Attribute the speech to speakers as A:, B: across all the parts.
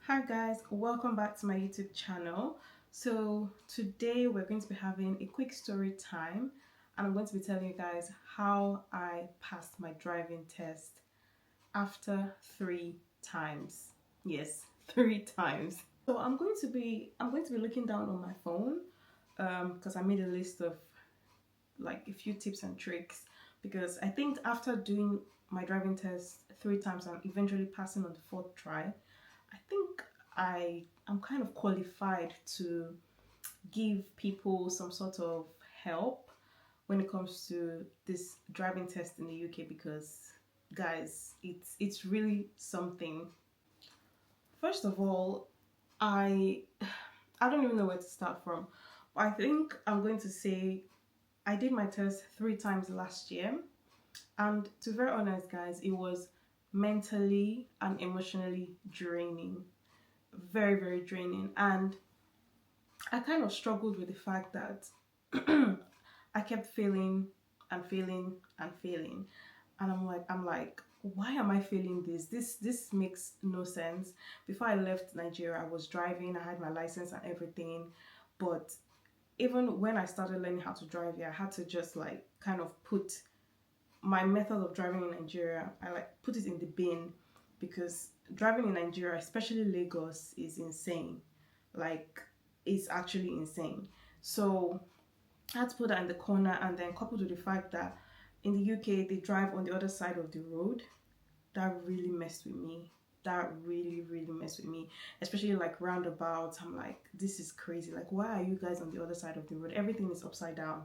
A: Hi guys, welcome back to my YouTube channel. So today we're going to be having a quick story time and I'm going to be telling you guys how I passed my driving test after 3 times. Yes, 3 times. So I'm going to be looking down on my phone because I made a list of like a few tips and tricks because I think after doing my driving test 3 times and eventually passing on the fourth try, I think I'm kind of qualified to give people some sort of help when it comes to this driving test in the UK because guys, it's really something. First of all, I I don't even know where to start from. But I think I'm going to say I did my test 3 times last year, and to be very honest, guys, it was mentally and emotionally draining, very draining, and I kind of struggled with the fact that I kept failing and failing and failing, and I'm like, why am I failing this? This makes no sense. Before I left Nigeria, I was driving, I had my license and everything, but even when I started learning how to drive, yeah, I had to just like kind of put my method of driving in Nigeria, I like put it in the bin because driving in Nigeria, especially Lagos, is insane. Like, it's actually insane. So I had to put that in the corner, and then coupled with the fact that in the UK they drive on the other side of the road, that really messed with me. That really messed with me, especially like roundabouts. I'm like, this is crazy. Like, why are you guys on the other side of the road? Everything is upside down.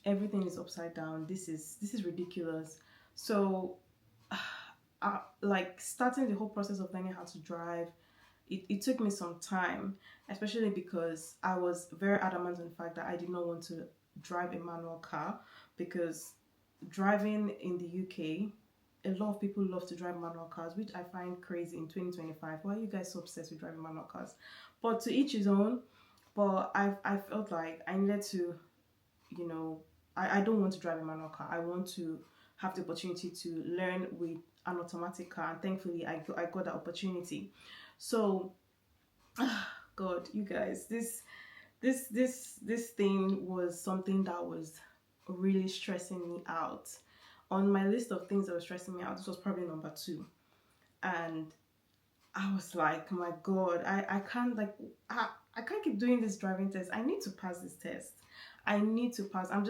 A: Everything is upside down. This is ridiculous. So like starting the whole process of learning how to drive, it took me some time, especially because I was very adamant on the fact that I did not want to drive a manual car because driving in the UK, a lot of people love to drive manual cars, which I find crazy in 2025. Why are you guys so obsessed with driving manual cars? But to each his own. But I felt like I needed to, you know, I don't want to drive a manual car. I want to have the opportunity to learn with an automatic car, and thankfully I got that opportunity. So God, you guys, this thing was something that was really stressing me out. On my list of things that were stressing me out, this was probably number two. And I was like, my God, I can't like I can't keep doing this driving test. I need to pass this test. I need to pass. I'm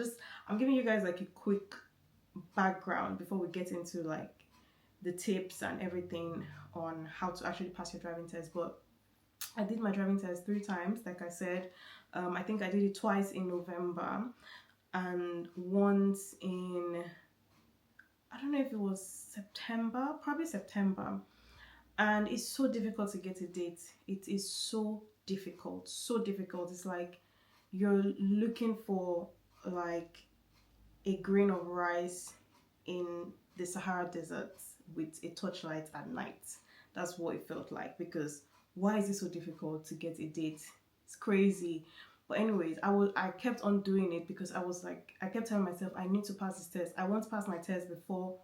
A: giving you guys like a quick background before we get into like the tips and everything on how to actually pass your driving test. But I did my driving test 3 times, like I said. I think I did it twice in November and once in, I don't know if it was September, probably September. And it's so difficult to get a date. It is so difficult. It's like you're looking for like a grain of rice in the Sahara Desert with a torchlight at night. That's what it felt like because why is it so difficult to get a date? It's crazy. But anyways, I kept on doing it because I was like I kept telling myself I need to pass this test. I want to pass my test before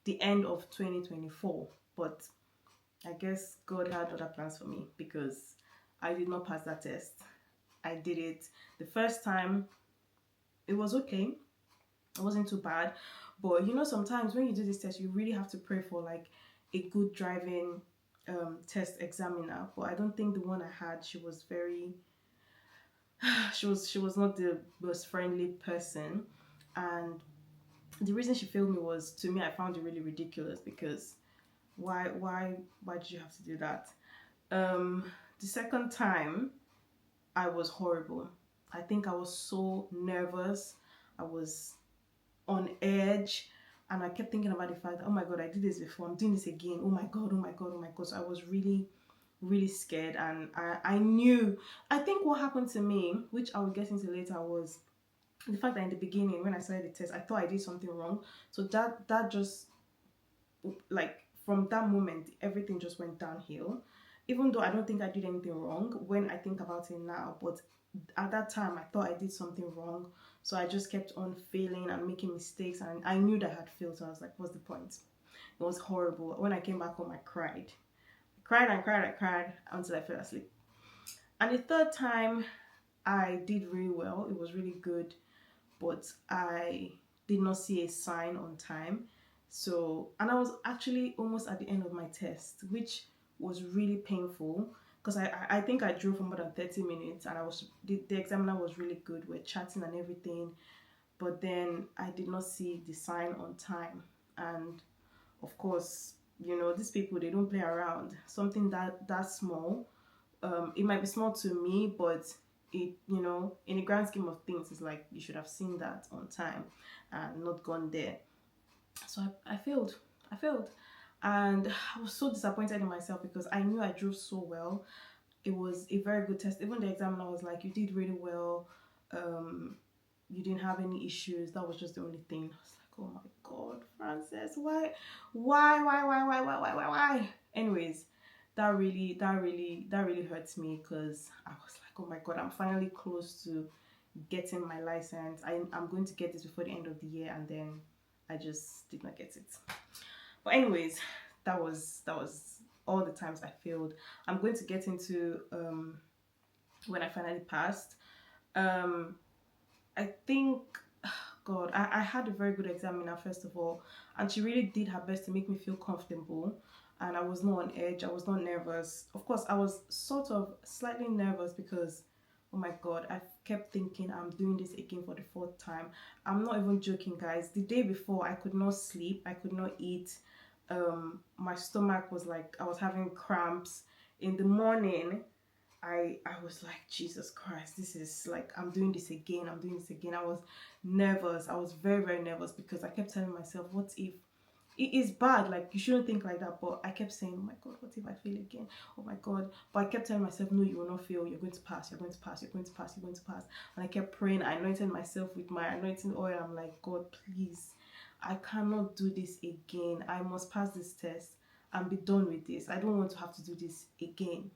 A: the end of 2024. But I guess God had other plans for me because I did not pass that test. I did it the first time. It was okay. It wasn't too bad. But you know, sometimes when you do this test, you really have to pray for like a good driving test examiner. But I don't think the one I had, she was very, she was not the most friendly person, and the reason she failed me was, to me, I found it really ridiculous because why did you have to do that? The second time, I was horrible. I think I was so nervous. I was on edge, and I kept thinking about the fact that, oh my God, I did this before, I'm doing this again. Oh my God, oh my God, oh my God. So I was really scared, and I knew. I think what happened to me, which I will get into later, was the fact that in the beginning when I started the test, I thought I did something wrong. So that just, like, from that moment everything just went downhill, even though I don't think I did anything wrong when I think about it now. But at that time I thought I did something wrong, so I just kept on failing and making mistakes, and I knew that I had failed. So I was like, what's the point? It was horrible. When I came back home, I cried cried and cried and cried until I fell asleep. And the third time, I did really well. It was really good, but I did not see a sign on time. So, and I was actually almost at the end of my test, which was really painful because I think I drove for more than 30 minutes, and the examiner was really good. We're chatting and everything, but then I did not see the sign on time. And of course, you know, these people, they don't play around. Something that small, it might be small to me, but it, you know, in the grand scheme of things, it's like you should have seen that on time and not gone there. So I failed. I failed. And I was so disappointed in myself because I knew I drove so well. It was a very good test. Even the examiner was like, you did really well. Um, you didn't have any issues. That was just the only thing. I was like, oh my God, Frances, why? Anyways, that really hurts me because I was like, oh my God, I'm finally close to getting my license. I'm going to get this before the end of the year, and then I just did not get it. But anyways, that was all the times I failed. I'm going to get into when I finally passed. Um, I think, God, I had a very good examiner, first of all, and she really did her best to make me feel comfortable. And I was not on edge, I was not nervous. Of course, I was sort of slightly nervous because, oh my God, I kept thinking I'm doing this again for the fourth time. I'm not even joking, guys. The day before, I could not sleep, I could not eat. My stomach was like, I was having cramps. In the morning, I was like, Jesus Christ, this is like, I'm doing this again, I'm doing this again. I was nervous. I was very, very nervous because I kept telling myself, what if it is bad? Like, you shouldn't think like that. But I kept saying, oh my God, what if I fail again? Oh my God. But I kept telling myself, no, you will not fail. You're going to pass. You're going to pass. You're going to pass. You're going to pass. And I kept praying. I anointed myself with my anointing oil. I'm like, God, please, I cannot do this again. I must pass this test and be done with this. I don't want to have to do this again.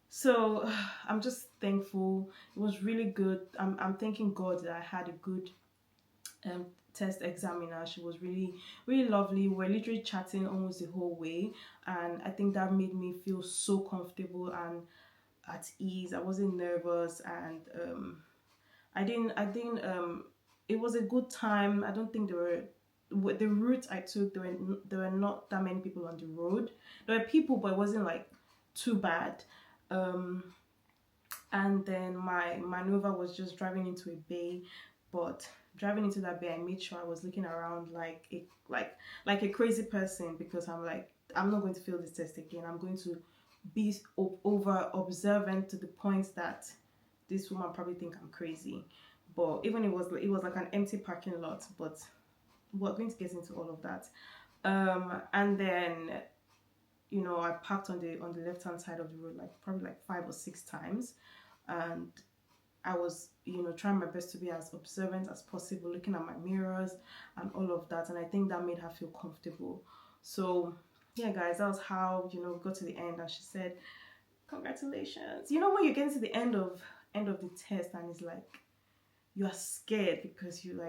A: So I'm just thankful. It was really good. I'm thanking God that I had a good um, test examiner. She was really, really lovely. We're literally chatting almost the whole way, and I think that made me feel so comfortable and at ease. I wasn't nervous, and I didn't. It was a good time. I don't think there were. With the route I took, there were not that many people on the road. There were people, but it wasn't like too bad. Um, and then my maneuver was just driving into a bay, but driving into that bay, I made sure I was looking around like a crazy person, because I'm like, I'm not going to fail this test again. I'm going to be over observant to the point that this woman probably think I'm crazy. But even it was like an empty parking lot, but we're going to get into all of that. And then, you know, I parked on the left hand side of the road, like probably like 5 or 6 times, and I was, you know, trying my best to be as observant as possible, looking at my mirrors and all of that, and I think that made her feel comfortable. So yeah, guys, that was how, you know, we got to the end, and she said, congratulations. You know, when you get to the end of the test, and it's like you are scared because you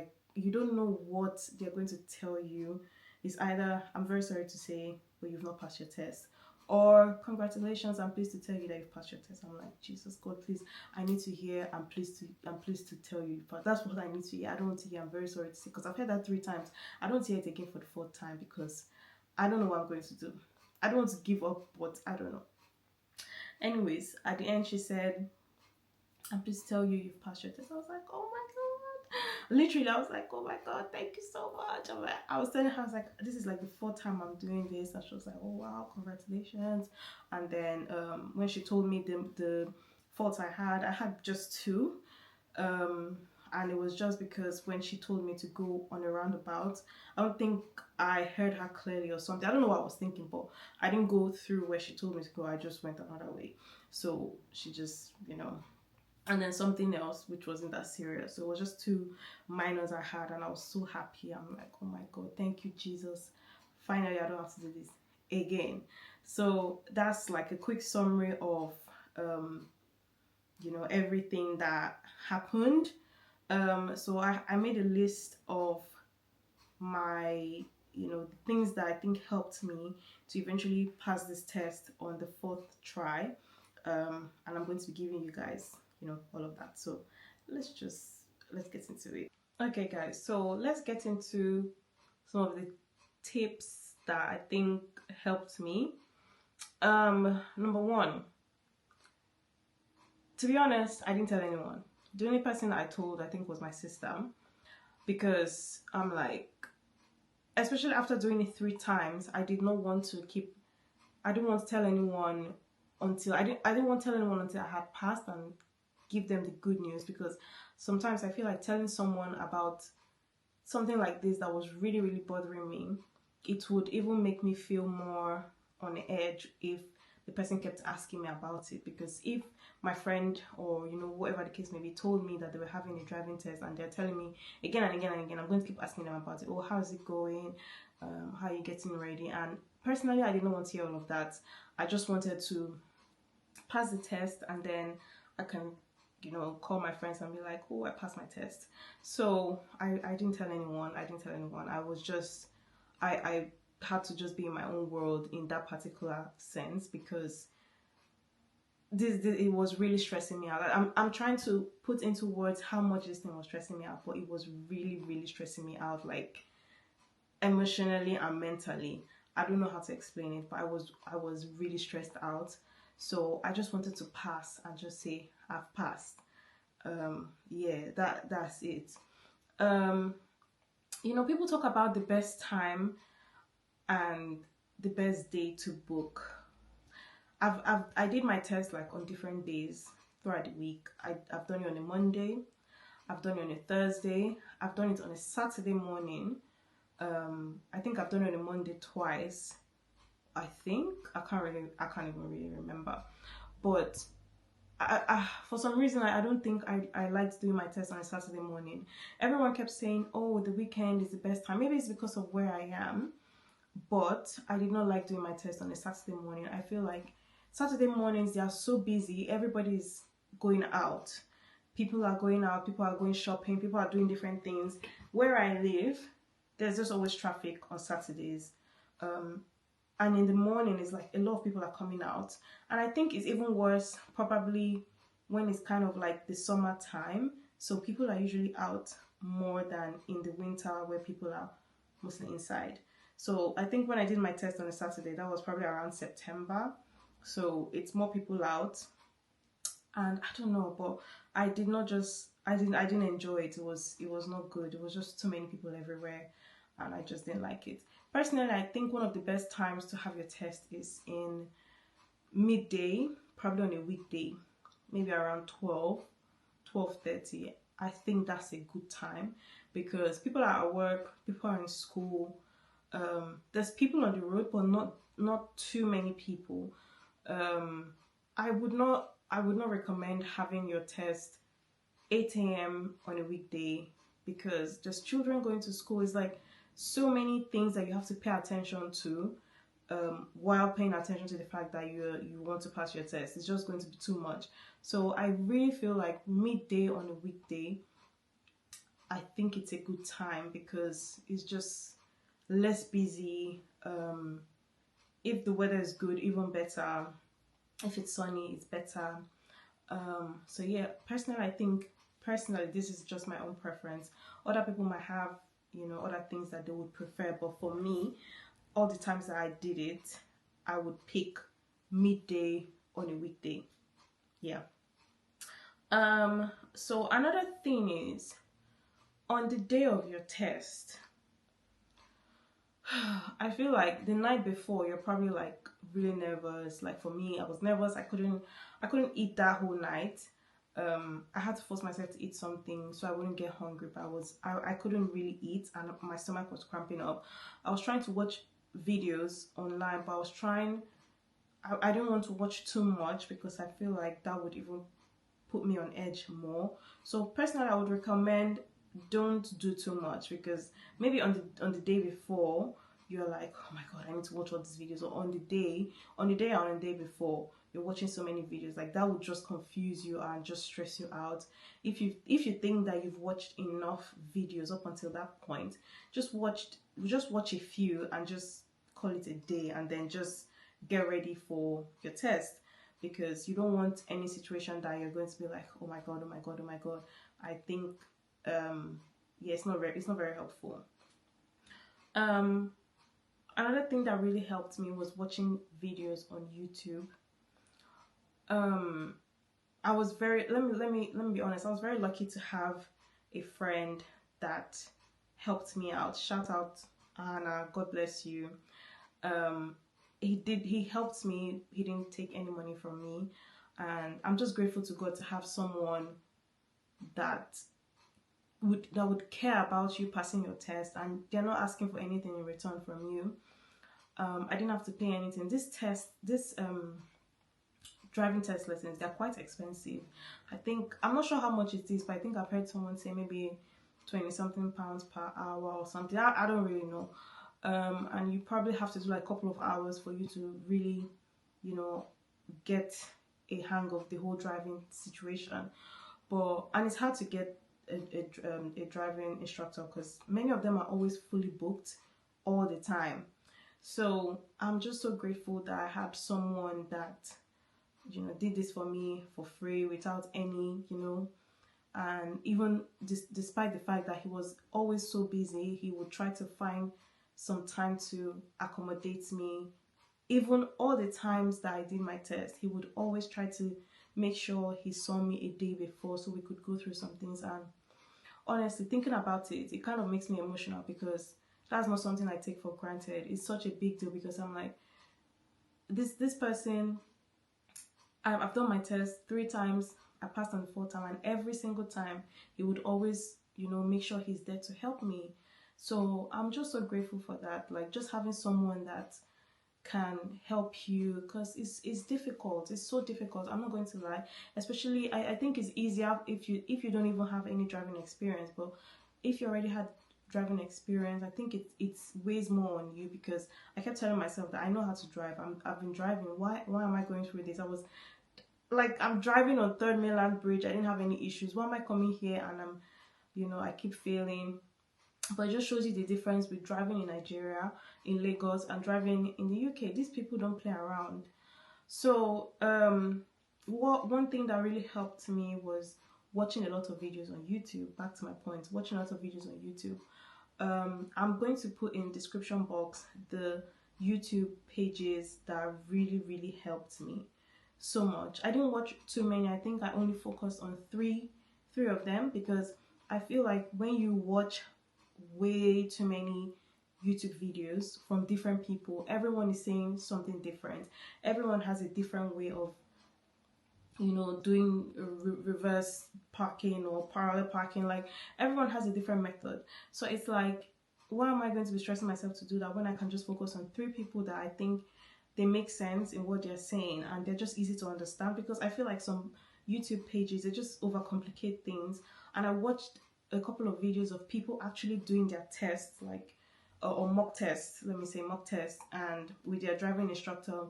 A: don't know what they're going to tell you. It's either, I'm very sorry to say, but you've not passed your test, or congratulations, I'm pleased to tell you that you've passed your test. I'm like, Jesus, God, please, I need to hear, I'm pleased to tell you, but that's what I need to hear. I don't want to hear, I'm very sorry to say, because I've heard that 3 times. I don't hear it again for the 4th time because I don't know what I'm going to do. I don't want to give up, but I don't know. Anyways, at the end, she said, I'm pleased to tell you you've passed your test. I was like, oh my God. Literally, I was like, oh my God, thank you so much. I was telling her, I was like, this is like the 4th time I'm doing this. And she was like, oh wow, congratulations. And then when she told me the faults I had just 2. And it was just because when she told me to go on a roundabout, I don't think I heard her clearly or something. I don't know what I was thinking, but I didn't go through where she told me to go. I just went another way. So she just, you know, and then something else which wasn't that serious. So it was just 2 minors I had, and I was so happy. I'm like, oh my God, thank you, Jesus. Finally, I don't have to do this again. So that's like a quick summary of you know, everything that happened. So I made a list of my the things that I think helped me to eventually pass this test on the fourth try. And I'm going to be giving you guys, all of that. So let's get into it. Okay, guys, so let's get into some of the tips that I think helped me. Number one, to be honest, I didn't tell anyone. The only person I told, I think, was my sister, because I'm like, especially after doing it 3 times, I didn't want to tell anyone until I didn't want to tell anyone until I had passed and give them the good news, because sometimes I feel like telling someone about something like this that was really, really bothering me, it would even make me feel more on the edge if the person kept asking me about it. Because if my friend, or whatever the case may be, told me that they were having a driving test and they're telling me again and again and again, I'm going to keep asking them about it. Oh, how is it going? How are you getting ready? And personally, I didn't want to hear all of that. I just wanted to pass the test, and then I can call my friends and be like, oh, I passed my test. So I didn't tell anyone. I was just, I had to just be in my own world in that particular sense, because this it was really stressing me out. I'm trying to put into words how much this thing was stressing me out, but it was really, really stressing me out, like emotionally and mentally. I don't know how to explain it, but I was really stressed out. So I just wanted to pass and just say I've passed. Yeah, that's it. People talk about the best time and the best day to book. I did my test like on different days throughout the week. I've done it on a Monday, I've done it on a Thursday, I've done it on a Saturday morning. I think I've done it on a Monday twice. I think I can't even really remember. But for some reason, I don't think I liked doing my test on a Saturday morning. Everyone kept saying, oh, the weekend is the best time. Maybe it's because of where I am, but I did not like doing my test on a Saturday morning. I feel like Saturday mornings, they are so busy. Everybody's going out. People are going out, people are going shopping, people are doing different things. Where I live, there's just always traffic on Saturdays. And in the morning, it's like a lot of people are coming out. And I think it's even worse probably when it's kind of like the summertime. So people are usually out more than in the winter, where people are mostly inside. So I think when I did my test on a Saturday, that was probably around September. So it's more people out. And I don't know, but I didn't enjoy it. It was not good. It was just too many people everywhere, and I just didn't like it. Personally, I think one of the best times to have your test is in midday, probably on a weekday, maybe around 12:30. I think that's a good time, because people are at work, people are in school. There's people on the road, but not too many people. I would not recommend having your test 8 a.m. on a weekday, because there's children going to school. It's like so many things that you have to pay attention to, while paying attention to the fact that you want to pass your test. It's just going to be too much. So I really feel like midday on a weekday, I think it's a good time, because it's just less busy. If the weather is good, even better. If it's sunny, it's better. So yeah, personally, this is just my own preference. Other people might have, other things that they would prefer, but for me, all the times that I did it, I would pick midday on a weekday. Yeah. So another thing is, on the day of your test, I feel like the night before, you're probably like really nervous. Like for me, I was nervous. I couldn't eat that whole night. I had to force myself to eat something so I wouldn't get hungry, but I couldn't really eat, and my stomach was cramping up. I was trying to watch videos online, but I didn't want to watch too much, because I feel like that would even put me on edge more. So personally, I would recommend don't do too much, because maybe on the day before you're like, oh my god, I need to watch all these videos, or on the day or on the day before, you're watching so many videos, like that would just confuse you and just stress you out. If you think that you've watched enough videos up until that point, just watch a few and just call it a day, and then just get ready for your test, because you don't want any situation that you're going to be like, oh my god, oh my god, oh my god. I think yeah, it's not very helpful. Another thing that really helped me was watching videos on YouTube. um I was very let me be honest, I was very lucky to have a friend that helped me out. Shout out Anna, God bless you. um he helped me. He didn't take any money from me, and I'm just grateful to God to have someone that would care about you passing your test, and they're not asking for anything in return from you. I didn't have to pay anything. This driving test lessons, they're quite expensive. I'm not sure how much it is, but I think I've heard someone say maybe 20 something pounds per hour or something. I don't really know. And you probably have to do like a couple of hours for you to really, get a hang of the whole driving situation. And it's hard to get a driving instructor, because many of them are always fully booked all the time. So I'm just so grateful that I had someone that did this for me for free without any, and even despite the fact that he was always so busy, he would try to find some time to accommodate me. Even all the times that I did my test, he would always try to make sure he saw me a day before so we could go through some things. And honestly, thinking about it, it kind of makes me emotional, because that's not something I take for granted. It's such a big deal, because I'm like, this person, I've done my test 3 times. I passed on the 4th time, and every single time he would always, make sure he's there to help me. So I'm just so grateful for that. Like, just having someone that can help you, because it's difficult. It's so difficult. I'm not going to lie. Especially, I think it's easier if you don't even have any driving experience. But if you already had driving experience, I think it's weighs more on you, because I kept telling myself that I know how to drive. I've been driving. Why am I going through this? I was like, I'm driving on Third Mainland Bridge. I didn't have any issues. Why am I coming here and I keep failing? But it just shows you the difference with driving in Nigeria, in Lagos, and driving in the UK. These people don't play around. So one thing that really helped me was watching a lot of videos on YouTube. Back to my point, watching a lot of videos on YouTube. I'm going to put in description box the YouTube pages that really helped me so much. I didn't watch too many. I think I only focused on three of them, because I feel like when you watch way too many YouTube videos from different people, everyone is saying something different. Everyone has a different way of doing reverse parking or parallel parking. Like, everyone has a different method. So it's like, why am I going to be stressing myself to do that when I can just focus on 3 people that I think they make sense in what they're saying, and they're just easy to understand? Because I feel like some YouTube pages, they just overcomplicate things. And I watched a couple of videos of people actually doing their tests, like or mock tests, let me say mock tests, and with their driving instructor.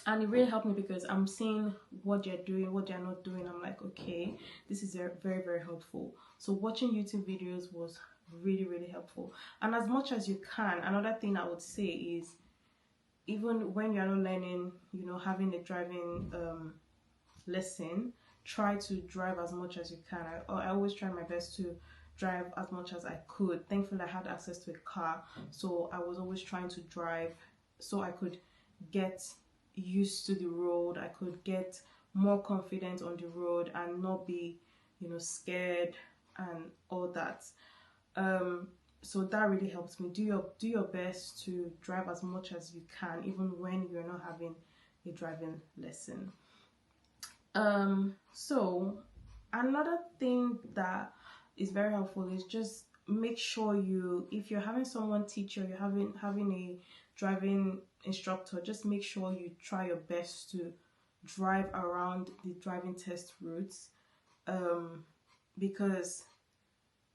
A: And it really helped me, because I'm seeing what they're doing, what they're not doing. I'm like, okay, this is very helpful. So watching YouTube videos was really helpful. And as much as you can, another thing I would say is, even when you're not learning, having a driving lesson, try to drive as much as you can. I always try my best to drive as much as I could. Thankfully, I had access to a car, so I was always trying to drive so I could get used to the road. I could get more confident on the road and not be, scared and all that. So that really helps me. Do your best to drive as much as you can, even when you're not having a driving lesson. So another thing that is very helpful is just make sure if you're having someone teach you, you're having a driving instructor, just make sure you try your best to drive around the driving test routes, because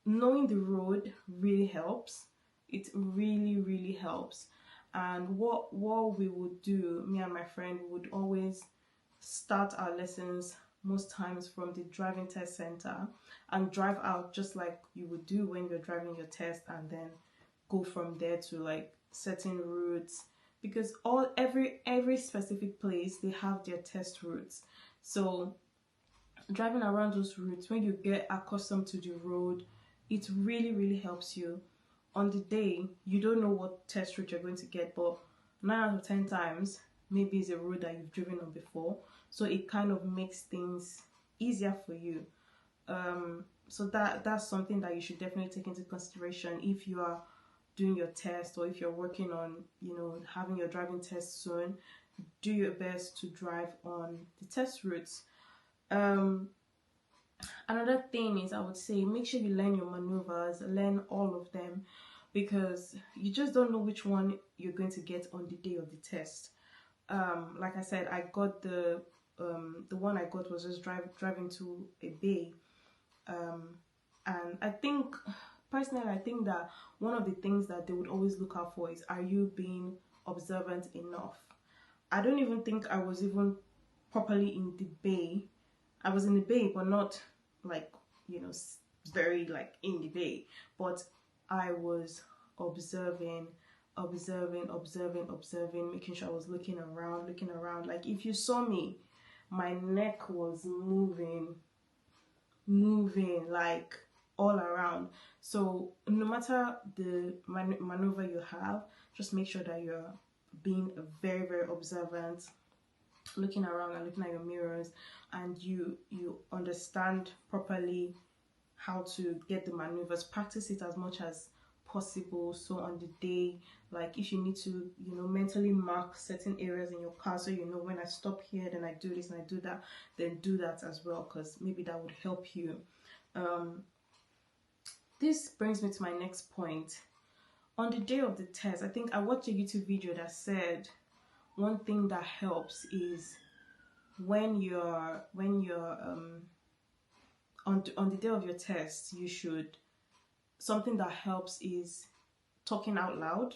A: knowing the road really helps. It really helps. And what we would do, me and my friend would always start our lessons most times from the driving test center and drive out just like you would do when you're driving your test, and then go from there to like certain routes, because every specific place they have their test routes. So driving around those routes, when you get accustomed to the road, it really helps you. On the day, you don't know what test route you're going to get, but 9 out of 10 times, maybe it's a road that you've driven on before, so it kind of makes things easier for you. So that's something that you should definitely take into consideration if you are doing your test, or if you're working on, having your driving test soon. Do your best to drive on the test routes. um Another thing is, I would say, make sure you learn your maneuvers, learn all of them, because you just don't know which one you're going to get on the day of the test. Like I said, I got the one I got was just driving to a bay. And I think, personally, I think that one of the things that they would always look out for is, are you being observant enough? I don't even think I was even properly in the bay. I was in the bay, but not like, very like in the bay. But I was observing, making sure I was looking around. Like, if you saw me, my neck was moving like all around. So no matter the maneuver you have, just make sure that you're being very observant, looking around and looking at your mirrors, and you understand properly how to get the maneuvers. Practice it as much as possible, so on the day, like, if you need to, mentally mark certain areas in your car, so when I stop here, then I do this and I do that, then do that as well, because maybe that would help you. This brings me to my next point. On the day of the test, I think I watched a YouTube video that said one thing that helps is when you're on the day of your test, something that helps is talking out loud.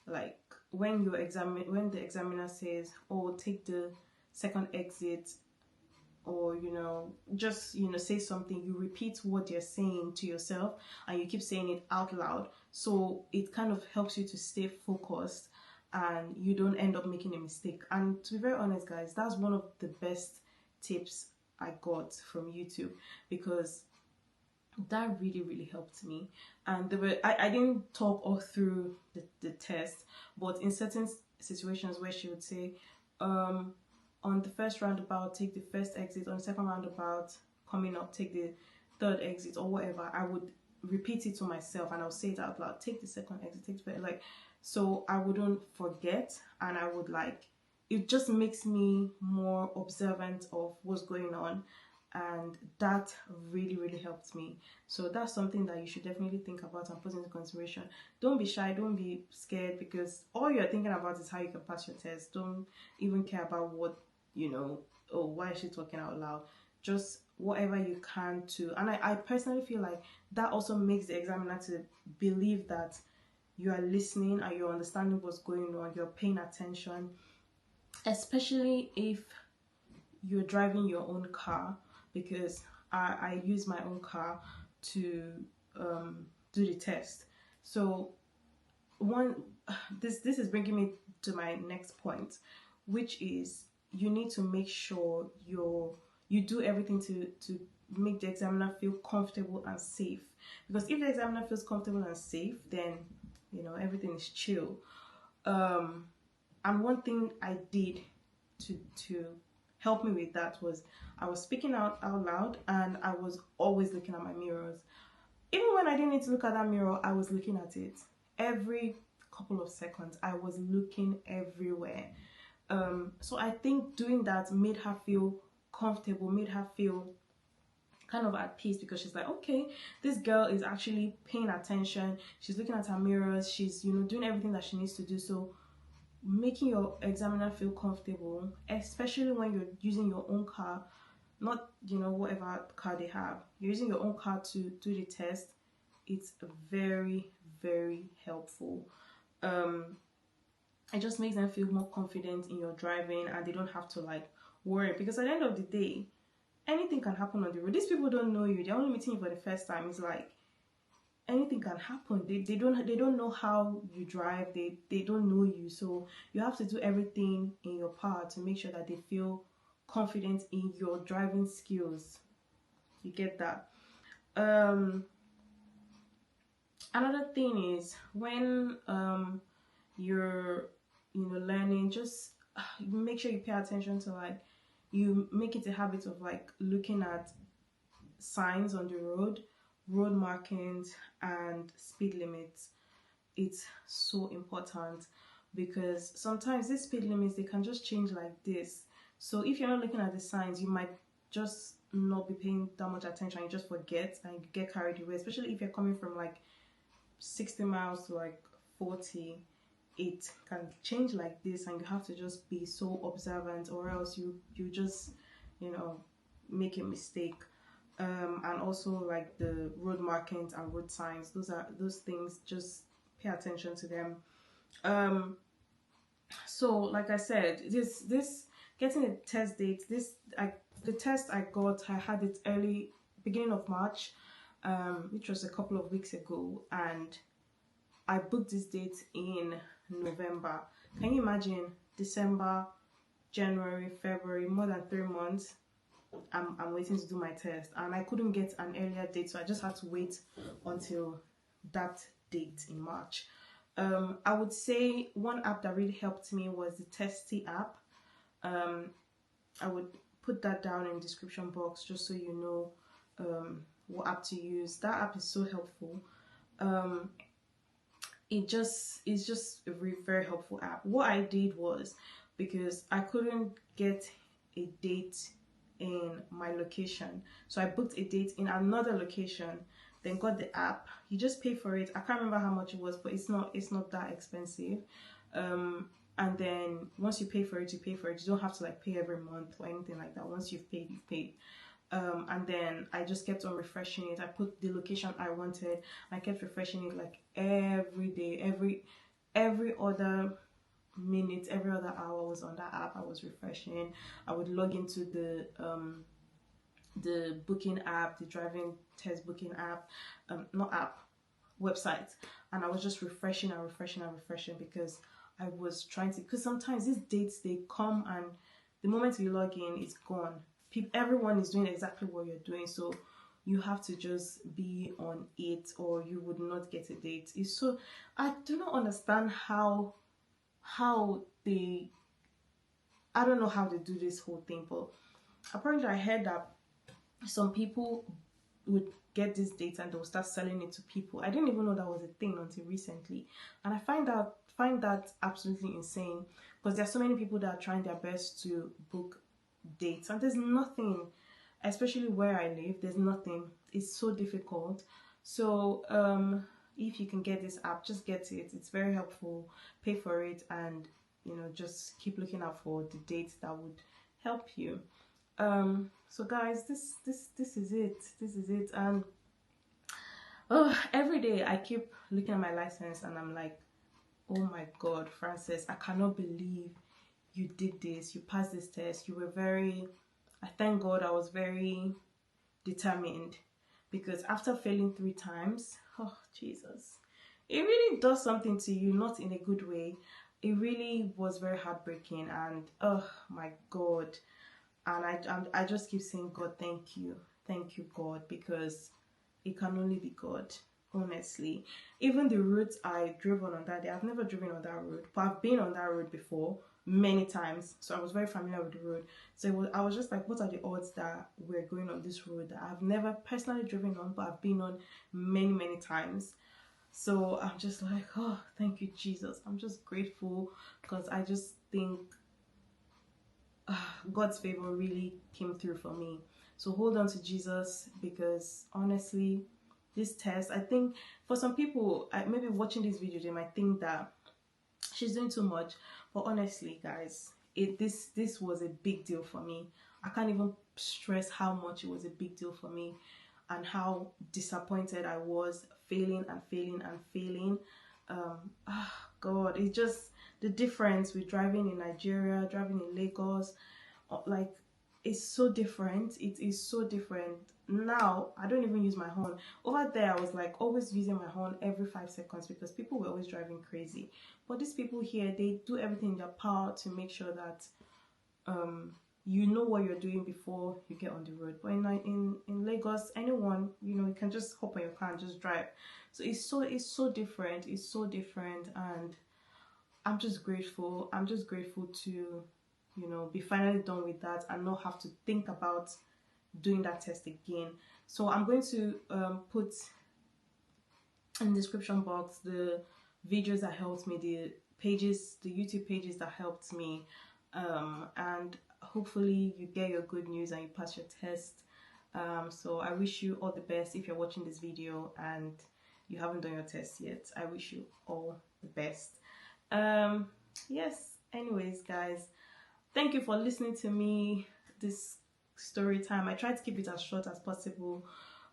A: Like, when the examiner says, oh, take the second exit, or just say something, you repeat what you're saying to yourself, and you keep saying it out loud, so it kind of helps you to stay focused and you don't end up making a mistake. And to be very honest, guys, that's one of the best tips I got from YouTube, because that really helped me. And I didn't talk all through the test, but in certain situations where she would say, on the first roundabout, take the first exit. On the second roundabout coming up, take the third exit, or whatever, I would repeat it to myself and I'll say it out loud. Take the second exit, take the like, so I wouldn't forget, and I would it just makes me more observant of what's going on, and that really helped me. So that's something that you should definitely think about and put into consideration. Don't be shy, don't be scared, because all you're thinking about is how you can pass your test. Don't even care about what, oh, why is she talking out loud? Just whatever you can to, and I personally feel like that also makes the examiner to believe that you are listening and you're understanding what's going on, you're paying attention, especially if you're driving your own car, because I use my own car to do the test. So this is bringing me to my next point, which is you need to make sure you do everything to make the examiner feel comfortable and safe. Because if the examiner feels comfortable and safe, then everything is chill. And one thing I did to help me with that was I was speaking out loud, and I was always looking at my mirrors. Even when I didn't need to look at that mirror, I was looking at it. Every couple of seconds, I was looking everywhere. So I think doing that made her feel comfortable, made her feel kind of at peace, because she's like, okay, this girl is actually paying attention, she's looking at her mirrors, she's doing everything that she needs to do. So making your examiner feel comfortable, especially when you're using your own car, not whatever car they have, you're using your own car to do the test, it's very very helpful. It just makes them feel more confident in your driving, and they don't have to like worry, because at the end of the day, anything can happen on the road. These people don't know you, they're only meeting you for the first time. It's like anything can happen. They don't know how you drive, they don't know you, so you have to do everything in your power to make sure that they feel confident in your driving skills. You get that? Another thing is when you're learning, just make sure you pay attention to, like, you make it a habit of like looking at signs on the road markings and speed limits. It's so important, because sometimes these speed limits, they can just change like this. So if you're not looking at the signs, you might just not be paying that much attention. You just forget and you get carried away, especially if you're coming from like 60 miles to like 40. It can change like this, and you have to just be so observant, or else you just make a mistake. And also like the road markings and road signs, those things, just pay attention to them. So like I said, this getting a test date, the test I had it early, beginning of March, which was a couple of weeks ago, and I booked this date in November. Can you imagine? December, January, February, more than 3 months. I'm waiting to do my test, and I couldn't get an earlier date, so I just had to wait until that date in March. I would say one app that really helped me was the Testy app. I would put that down in the description box just so you know what app to use. That app is so helpful. It's just a very, very helpful app. What I did was, because I couldn't get a date in my location, so I booked a date in another location, then got the app. You just pay for it. I can't remember how much it was, but it's not that expensive. And then once you pay for it, you don't have to like pay every month or anything like that. Once you've paid. And then I just kept on refreshing it. I put the location I wanted. I kept refreshing it like every day, every other minute, every other hour I was on that app. I was refreshing. I would log into the booking app, the driving test booking app, not app, website, and I was just refreshing and refreshing and refreshing, because I was trying to, because sometimes these dates, they come and the moment you log in, it's gone. Everyone is doing exactly what you're doing, so you have to just be on it or you would not get a date. It's so, I do not understand how they, I don't know how they do this whole thing, but apparently I heard that some people would get this data and they'll start selling it to people. I didn't even know that was a thing until recently, and I find that absolutely insane, because there are so many people that are trying their best to book dates, and there's nothing, especially where I live, there's nothing. It's so difficult. So if you can get this app, just get it. It's very helpful. Pay for it, and just keep looking out for the dates that would help you. So guys, this is it. And every day I keep looking at my license and I'm like, oh my God, Frances, I cannot believe you did this. You passed this test. I thank God I was very determined, because after failing 3 times, oh Jesus, it really does something to you, not in a good way. It really was very heartbreaking, and oh my God. And I just keep saying, God, thank you, God, because it can only be God, honestly. Even the route I drove on that day, I've never driven on that road, but I've been on that road before many times, so I was very familiar with the road. So I was just like, what are the odds that we're going on this road that I've never personally driven on, but I've been on many times. So I'm just like, oh, thank you, Jesus. I'm just grateful, because I just think God's favor really came through for me. So hold on to Jesus, because honestly, this test, I think for some people, maybe watching this video, they might think that she's doing too much, but honestly, guys, this was a big deal for me. I can't even stress how much it was a big deal for me. and how disappointed I was, failing and failing and failing. God, it's just the difference with driving in Nigeria, driving in Lagos, like it's so different. It is so different. Now I don't even use my horn. Over there I was like always using my horn every 5 seconds because people were always driving crazy. But these people here, they do everything in their power to make sure that you know what you're doing before you get on the road. But in Lagos, anyone, you can just hop on your car and just drive. So it's so different. It's so different, and I'm just grateful. I'm just grateful to, be finally done with that and not have to think about doing that test again. So I'm going to put in the description box the videos that helped me, the YouTube pages that helped me, and hopefully you get your good news and you pass your test. So I wish you all the best. If you're watching this video and you haven't done your test yet, I wish you all the best. Yes, anyways guys, thank you for listening to me this story time. I tried to keep it as short as possible,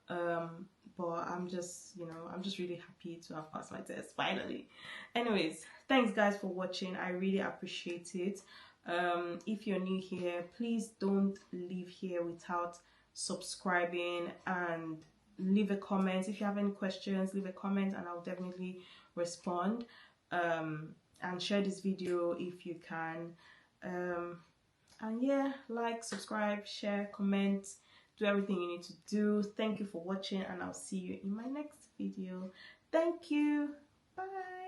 A: but I'm just really happy to have passed my test finally. Anyways, thanks guys for watching. I really appreciate it. If you're new here, please don't leave here without subscribing and leave a comment. If you have any questions, leave a comment and I'll definitely respond. And share this video if you can. And yeah, like, subscribe, share, comment, do everything you need to do. Thank you for watching and I'll see you in my next video. Thank you. Bye.